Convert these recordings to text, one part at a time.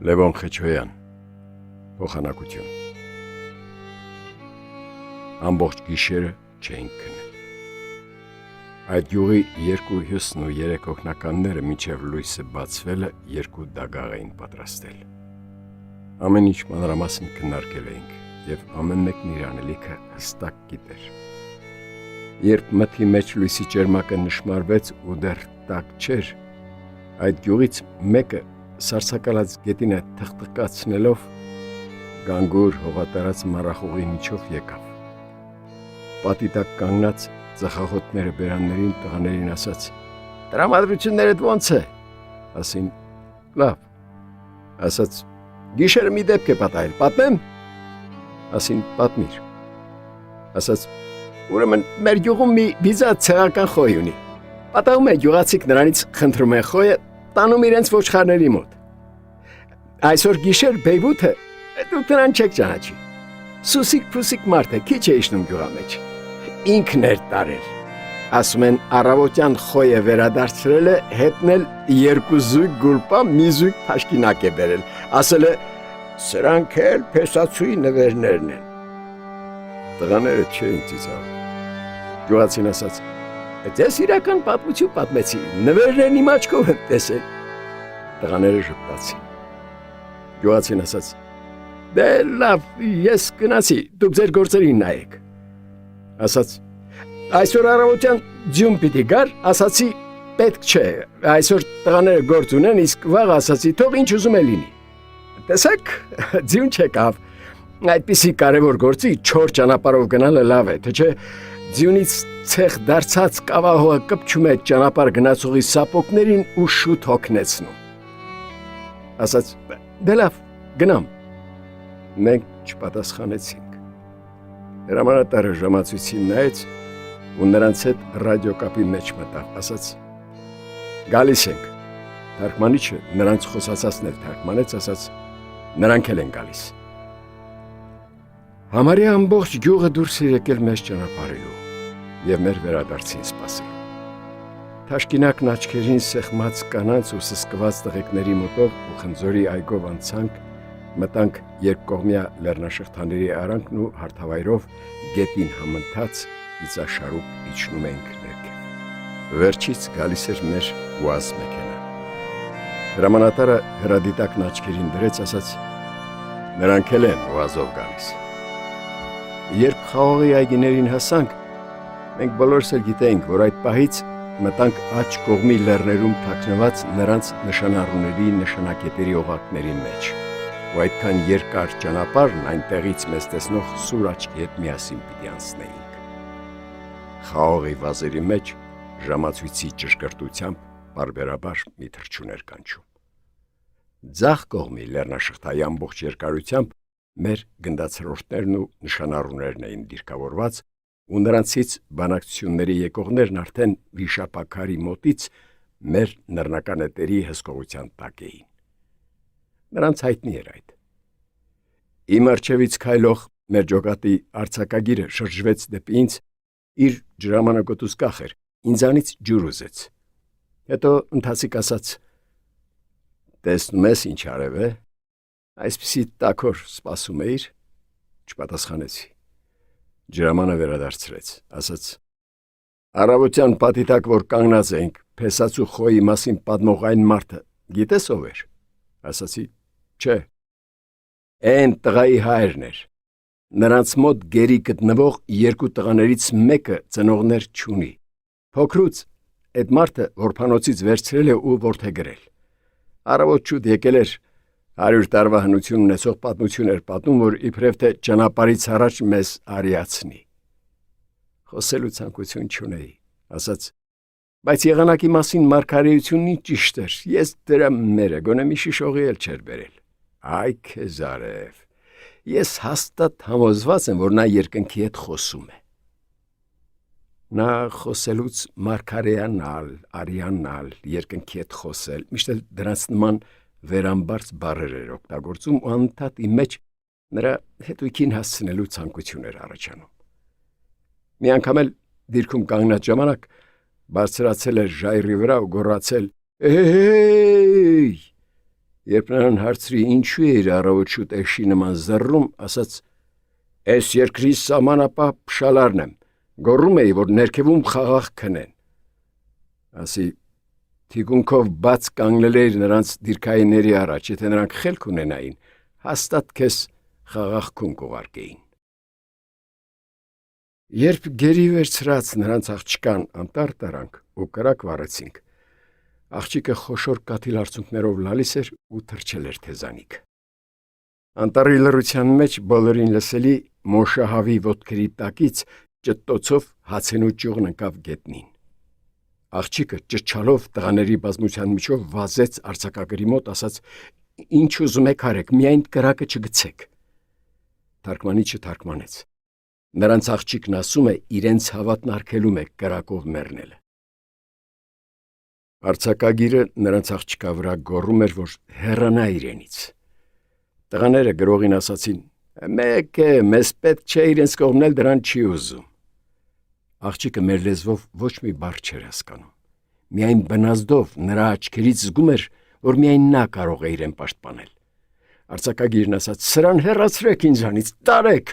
Լևոն Խեչոյան, փոխանակություն։ Ամբողջ գիշերը չէինք քնել։ Այդ յուղի երկու հյուսն ու երեք օգնականները մինչև լույսը բացվելը երկու դագաղ էին պատրաստել։ Ամեն ինչ մանրամասն քննարկել էինք եւ ամեն մեկն իր անելիքը հստակ գիտեր։ Երբ մթի մեջ լույսի ճերմակը նշմարվեց ու դեռ տաք չէր, այդ յուղից մեկը սարսակալած գետինը թխթկացնելով գանգուր հողատարած մառախուղի միջով եկավ։ Պատի տակ կանգնած ծխախոտները բերաններին տղաներին ասաց. «Տրամադրություններդ ո՞նց է»։ Ասին. «Լավ»։ Ասաց. «Գիշերը մի դեպք է պատահել, պատմեմ»։ Ասին. «Պատմիր»։ Ասաց. «Ուրեմն մեր գյուղում մի բիզա ցեղական խոյ ունի։ Պատահում է գյուղացիք նրանից խնդրում են խոյը տանում իրենց ոչխարների մոտ։ Այսօր գիշեր Բեյբութը դուք նրան չեք ճանաչի։ Սուսիկ-փուսիկ մարդ է, քիչ է իջնում գյուղա մեջ։ Ինքն էր տարել։ Ասում են առավոտյան խոյը վերադարձրել է, հետնել երկու զույգ գուլպա, մի զույգ թաշկինակ է բերել։ Ասել է. «Սրանք էլ փեսացուի նվերներն են»։ Տղաները չէին ծիծաղում։ Գյուղացին ասաց. «Ձեզ իրական պատմություն պատմեցի, նվերներն իմ աչքով եմ տեսել»։ Տղաները ժպտացին։ Գյուղացին ասաց. «Դե լավ, ես գնացի, դուք ձեր գործերին նայեք»։ Ասաց. «Այսօր առավոտյան ձյուն պիտի գար, ասացի պետք չէ, այսօր տղաները գործ ունեն, իսկ վաղ ասացի թող ինչ ուզում է լինի։ Տեսեք, ձյուն չեկավ, այդպիսի կարևոր գործի չոր ճանապարհով գնալը լավ է, թե չէ ձյունից ցեխ դարձած կավահողը կպչում է ճանապարհ գնացողի սապոգներին ու շուտ հոգնեցնում»։ Ասաց. «Դե լավ, գնամ»։ Մենք չպատասխանեցինք։ Հրամանատարը ժամացույցին նայեց ու նրանց հետ ռադիոկապի մեջ մտավ, ասաց. «Գալիս ենք»։ Թարգմանիչը նրանց խոսացածն էլ թարգմանեց, ասաց. «Նրանք էլ են գալիս»։ Համարյա ամբողջ գյուղը դուրս էր եկել մեզ ճանապարհելու եւ մեր վերադարձին սպասելու։ Թաշկինակն աչքերին սեղմած կանանց ու սսկված տղեկների մոտով ու խնձորի այգով անցանք, մտանք երկկողմյա լեռնաշղթաների արանքն ու հարթավայրով գետին համընթաց իծաշարուկ իջնում էինք ներքև։ Վերջից գալիս էր մեր ուազ մեքենան։ Հրամանատարը հրադիտակն աչքերին դրեց, ասաց. «Նրանք էլ են ուազով գալիս»։ Երբ խաղողի այգիներին հասանք, մենք բոլորս էլ գիտեինք, որ այդ պահից մտանք աջ կողմի լեռներում թաքնված նրանց նշանառուների նշանակետերի օղակների մեջ, ու այդքան երկար ճանապարհն այնտեղից մեզ տեսնող սուր աչքի հետ միասին պիտի անցնեինք։ Խաղողի վազերի մեջ ժամացույցի ճշգրտությամբ բարբերաբար մի թռչուն էր կանչում։ Ձախ կողմի լեռնաշղթայի ամբողջ երկարությամբ մեր գնդացրորդներն ու նշանառուներն էին դիրքավորված, ու նրանցից բանակցությունների եկողներն արդեն վիշապաքարի մոտից մեր նռնականետերի հսկողության տակ էին։ Նրանց հայտնի էր այդ։ Իմ առջևից քայլող մեր ջոկատի արձակագիրը շրջվեց դեպի ինձ, իր ջրամանակոտուց կախ էր, ինձանից ջուր ուզեց։ Հետո ընթացիկ ասաց. «Տեսնում ես ինչ արև է, այսպիսի տաքոր սպասում էիր»։ Չպատասխանեցի։ Ջրամանը վերադարձրեց, ասաց. «Առավոտյան պատի տակ, որ կանգնած էինք, փեսացու խոյի մասին պատմող այն մարդը գիտես ով էր»։ Ասացի. «Չէ»։ Էն տղայի հայրն էր։ Նրանց մոտ գերի գտնվող երկու տղաներից մեկը ծնողներ չունի։ Փոքրուց այդ մարդը որբանոցից վերցրել է ու որդեգրել։ Առավոտ շուտ եկել էր, 100 տարվա հնություն ունեցող պատմություն էր պատմում, որ իբրև թե ճանապարհից առաջ մեզ արիացնի։ Խոսելու ցանկություն չունեի, ասաց. «Բայց եղանակի մասին մարգարեությունն ինչ ճիշտ էր, ես դրա մերը գոնե մի շիշողի էլ չէր բերել»։ Այ քեզ արև, ես հաստատ համոզված եմ, որ նա երկնքի հետ խոսում է։ Նա խոսելուց մարգարեանալ, արիանալ, երկնքի հետ խոսել, միշտ էլ դրանց նման վերամբարձ բառեր էր օգտագործում ու անընդհատ իմ մեջ նրա հետույքին հասցնելու ցանկություն էր առաջանում։ Մի անգամ էլ դիրքում կանգնած ժամանակ բարձրացել էր ժայռի վրա ու գոռացել. «Էհեյ»։ Երբ նրան հարցրի ինչու է իր առավոտ շուտ էշի նման զռռում, ասաց. «Էս երկրի սահմանապահ փշալարն եմ, գոռում էի, որ ներքևում խաղաղ քնեն»։ Ասի թիկունքով բաց կանգնել էր նրանց դիրքայինների առաջ, եթե նրանք խելք ունենային, հաստատ քեզ խաղաղ քուն կուղարկեին։ Երբ գերի վերցրած նրանց աղջկան անտառ տարանք ու կրակ վառեցինք, աղջիկը խոշոր կաթիլ արցունքներով լալիս էր ու թրջել էր թեզանիք։ Անտառի լռության մեջ բոլորին լսելի մոշահավի ոտքերի տակից ճտտոցով հացենու ճյուղն ընկավ գետնին։ Աղջիկը ճչալով տղաների բազմության միջով վազեց արձակագրի մոտ, ասաց. «Ինչ ուզում եք արեք, միայն կրակը չգցեք»։ Թարգմանիչը թարգմանեց. «Նրանց աղջիկն ասում է, իրենց հավատն արգելում է կրակով մեռնելը»։ Արձակագիրը նրանց աղջկա վրա գոռում էր, որ հեռանա իրենից։ Տղաները գրողին ասացին. «Մեկ է, մեզ պետք չէ իրենց կողմնել, դրան չի ուզում»։ Աղջիկը մեր լեզվով ոչ մի բառ չէր հասկանում։ Միայն բնազդով նրա աչքերից զգում էր, որ միայն նա կարող է իրեն պաշտպանել։ Արձակագիրն ասաց. «Սրան հեռացրեք ինձանից, տարեք»։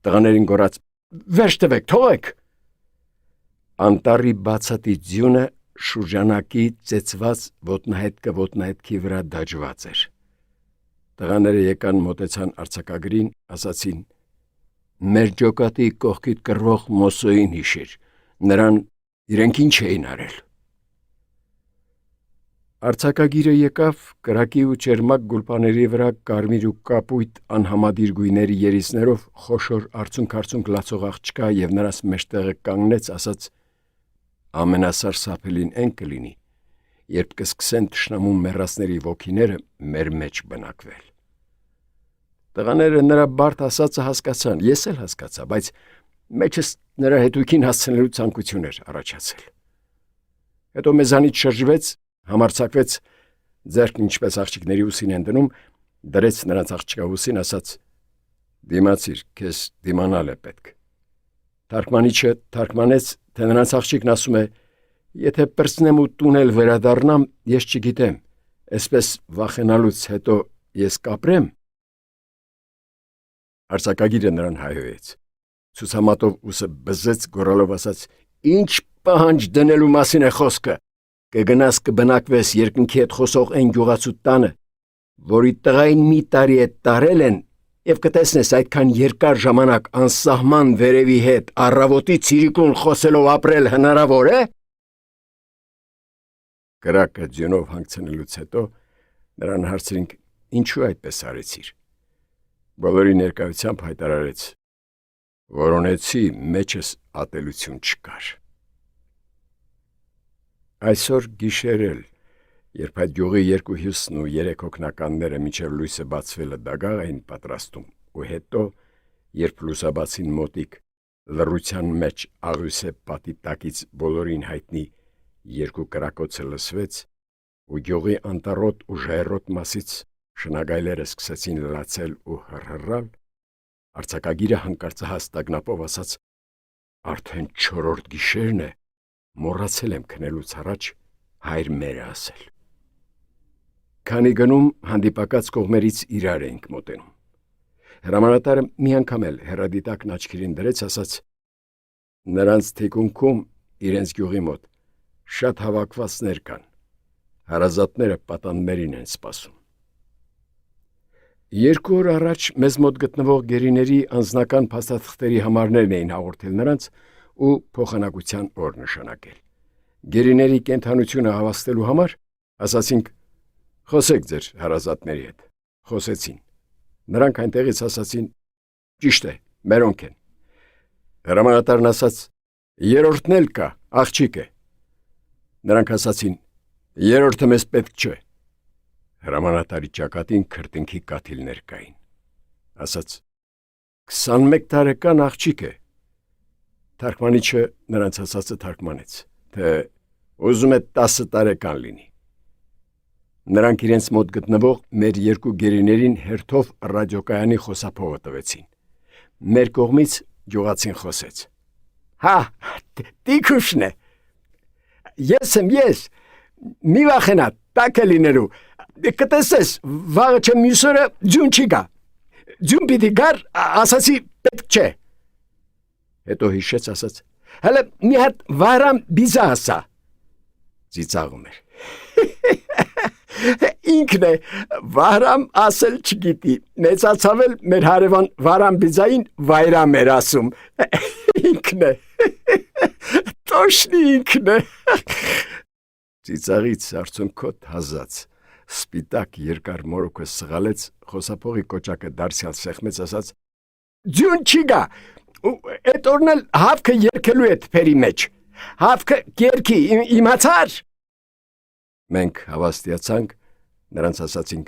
Տղաներին գոռաց. «Վերջ տվեք, թողեք»։ Անտառի բացատի ձյունը շուրջանակի ծեծված ոտնահետքը ոտնահետքի վրա դաջված էր։ Տղաները եկան մոտեցան արձակագրին, ասացին. «Մեր ջոկատի կողքիդ կռվող Մոսոին հիշիր, նրան իրենք ինչ էին արել»։ Արձակագիրը եկավ կրակի ու ճերմակ գուլպաների վրա կարմիր ու կապույտ անհամադիր գույների երիցներով խոշոր արցունք լացող աղջկա և նրանց մեջտեղը կանգնեց, ասաց. «Ամենասարսափելին էն կլինի, երբ կսկսեն թշնամու մեռածների ոգիները մեր մեջ բնակվել»։ Տղաները նրա բարդ ասածը հասկացան, ես էլ հասկացա, բայց մեջս նրա հետույքին հասցնելու ցանկություն էր առաջացել։ Հետո մեզանից շրջվեց, համարձակվեց, ձեռքն ինչպես աղջիկների ուսին են դնում, դրեց նրանց աղջկա ուսին, ասաց. «Դիմացիր, քեզ դիմանալ է պետք»։ Թարգմանիչը թարգմանեց, թե նրանց աղջիկն ասում է. «Եթե պրծնեմ ու տուն էլ վերադառնամ, ես չգիտեմ, այսպես վախենալուց հետո ես կապրեմ»։ Արձակագիրը նրան հայհոյեց, ցուցամատով ուսը բզեց, գոռալով ասաց. «Ինչ պահանջ դնելու մասին է խոսքը։ Կգնաս կբնակվես երկնքի հետ խոսող այն գյուղացու տանը, որի տղային մի տարի է տարել են, և կտեսնես այդքան երկար ժամանակ անսահման վերևի հետ առավոտի ցիրիկուն խոսելով ապրել հնարավոր է»։ Կրակը ձյունով հանգցնելուց հետո նրան հարցրինք. «Ինչու այդպես արեցիր»։ Բոլորի ներկայությամբ հայտարարեց. «Որոնեցի, մեջս ատելություն չկար»։ Այսօր գիշեր էլ, երբ այդ գյուղի երկու հյուսն ու երեք հոգնականները մինչև լույսը բացվելը դագաղ էին պատրաստում, ու հետո, երբ լուսաբացին մոտիկ, լռության մեջ աղյուսե պատի տակից բոլորին հայտնի երկու կրակոցը լսվեց, ու գյուղի անտառոտ ու ժայռոտ մասից շնագայլերը սկսեցին լացել ու հռհռալ, արձակագիրը հանկարծահաս տագնապով ասաց. «Արդեն 4-րդ գիշերն է, մոռացել եմ քնելուց առաջ հայր մերը ասել»։ Քանի գնում հանդիպակաց կողմերից իրար էինք մոտենում։ Հրամանատարը մի անգամ էլ հեռադիտակն աչքերին դրեց, ասաց. «Նրանց թիկունքում, իրենց գյուղի մոտ, շատ հավաքվածներ կան, հարազատները պատաններին են սպասում»։ 2 օր առաջ մեզ մոտ գտնվող գերիների անձնական փաստաթղթերի համարներն էին հաղորդել նրանց ու փոխանակության օր նշանակել։ Գերիների կենդանությունը հավաստելու համար ասացինք. «Խոսեք ձեր հարազատների հետ»։ Խոսեցին։ Նրանք այնտեղից ասացին. «Ճիշտ է, մերոնք են»։ Հրամանատարն ասաց. «Երրորդն էլ կա, աղջիկ է»։ Նրանք ասացին. «Երրորդը մեզ պետք չէ»։ Հրամանատարի ճակատին քրտինքի կաթիլներ կային։ Ասաց. 21 տարեկան աղջիկ է։ Թարգմանիչը նրանց ասածը թարգմանեց, թե ուզում է 10 տարեկան լինի։ Նրանք իրենց մոտ գտնվող մեր երկու գերիներին հերթով ռադիոկայանի խոսափողը տվեցին։ Մեր կողմից գյուղացին խոսեց. «Հա, տիկուշն է։ Ես եմ, մի վախենա, տաք է լինելու, կտեսես, վաղը չեմ մյուսօրը ձյուն չի գա։ Ձյուն պիտի գար, ասացի պետք չէ։ Հետո հիշեց ասաց. հələ մի հատ վայրամ բիզա ասա։ Ծիծաղում էր։ Ինքն է, վայրամ ասել չգիտի, մեծացավ էլ մեր հարևան վայրամ բիզային վայրամ էր ասում։ Ինքն է, տոշնի ինքն է։ Ծիծաղից արցունքոտ հազած, սպիտակ երկար մորոքը սղալեց, խոսափողի կոճակը դարձյալ սեղմեց ասաց. ձյուն չի գա, էդ օրն էլ հավքը երկելու է թփերի մեջ, հավքը կերքի, իմացար։ Մենք հավաստիացանք, նրանց ասացինք,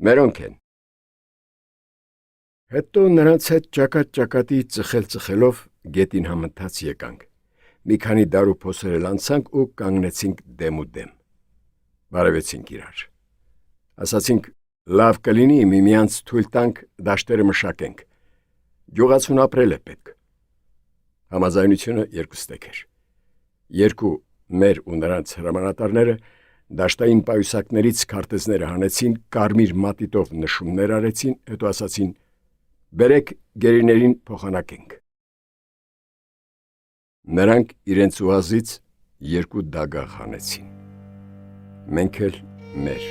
մերոնք են։ Հետո նրանց հետ ճակատ-ճակատի ծխելով գետին համընթաց եկանք։ Մի քանի դարու փոսերել անցանք ու կանգնեցինք դեմ ու դեմ։ Բարևեցինք իրար։ Ասացինք, լավ կլինի միմյանց թույլ տանք դաշտերը մշակենք։ Գյուղացուն ապրել է պետք։ Համաձայնությունը երկուստեք էր։ Երկու մեր ու նրանց հրամանատարները դաշտային պայուսակներից քարտեզները հանեցին, կարմիր մատիտով նշումներ արեցին, հետո ասացին. բերեք գերիներին փոխանակենք։ Նրանք իրենց ուազից երկու դագաղ հանեցին։ Մենք էլ մեր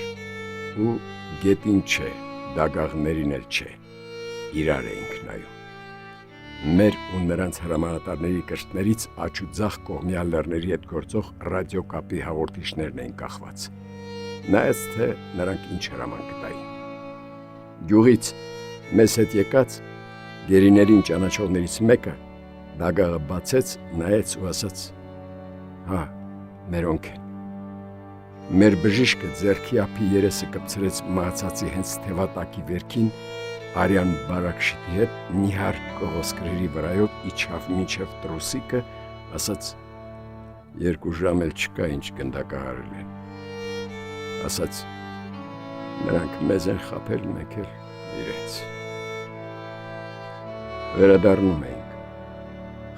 ու գետին չէ, դագաղներին էլ չէ, իրար էինք նայում։ Մեր ու նրանց հրամանատարների կրտներից աջ ու ձախ կողմյա լեռների հետ գործող ռադիոկապի հաղորդիչներն էին կախված։ Նայեց, թե նրանք ինչ հրաման կտային։ Գյուղից մեզ հետ եկած գերիներին ճանաչողներից մեկը դագաղը բացեց, նայեց ու ասաց. հա, մերոնք են։ Մեր բժիշկը ձեռքի ափի երեսը կպցրեց մահացածի հենց թևատակի վերքին, արյան բարակշիթի հետ նիհար կողոսկրերի վրայով իջավ մինչև տրուսիկը, ասաց. երկու ժամ էլ չկա ինչ գնդակահարել են։ Ասաց. նրանք մեզ են խաբել, մենք էլ իրենց։ Վերադառնում էինք։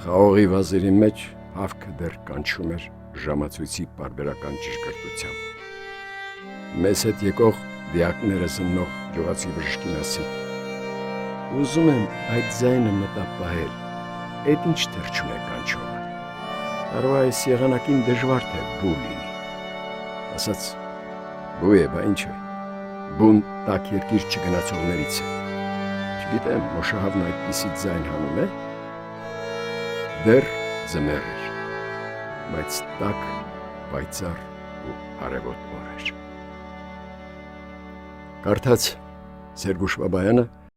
Խաղողի վազերի մեջ հավքը դեռ կանչում էր ժամացույցի պարբերական ճշգրտությամբ։ Մեզ հետ եկող դիակները զննող գյուղացի բժշկին ասի. ուզում եմ այդ ձայնը մտապահել, էդ ինչ թրջում է կանչողը։ Կարո այս եղանակին դժվար թե բու լինի։ Ասաց. բու է, բա ինչ է, բուն տաք երկիր չգնացողներից է։ Չգիտեմ, մոշահավն այդպիսի ձայն հանում է։ Դեռ ձմեռ էր, բայց տաք, պայծառ ու արևոտ օր էր։ Կարդաց Սերգուշ Բաբայանը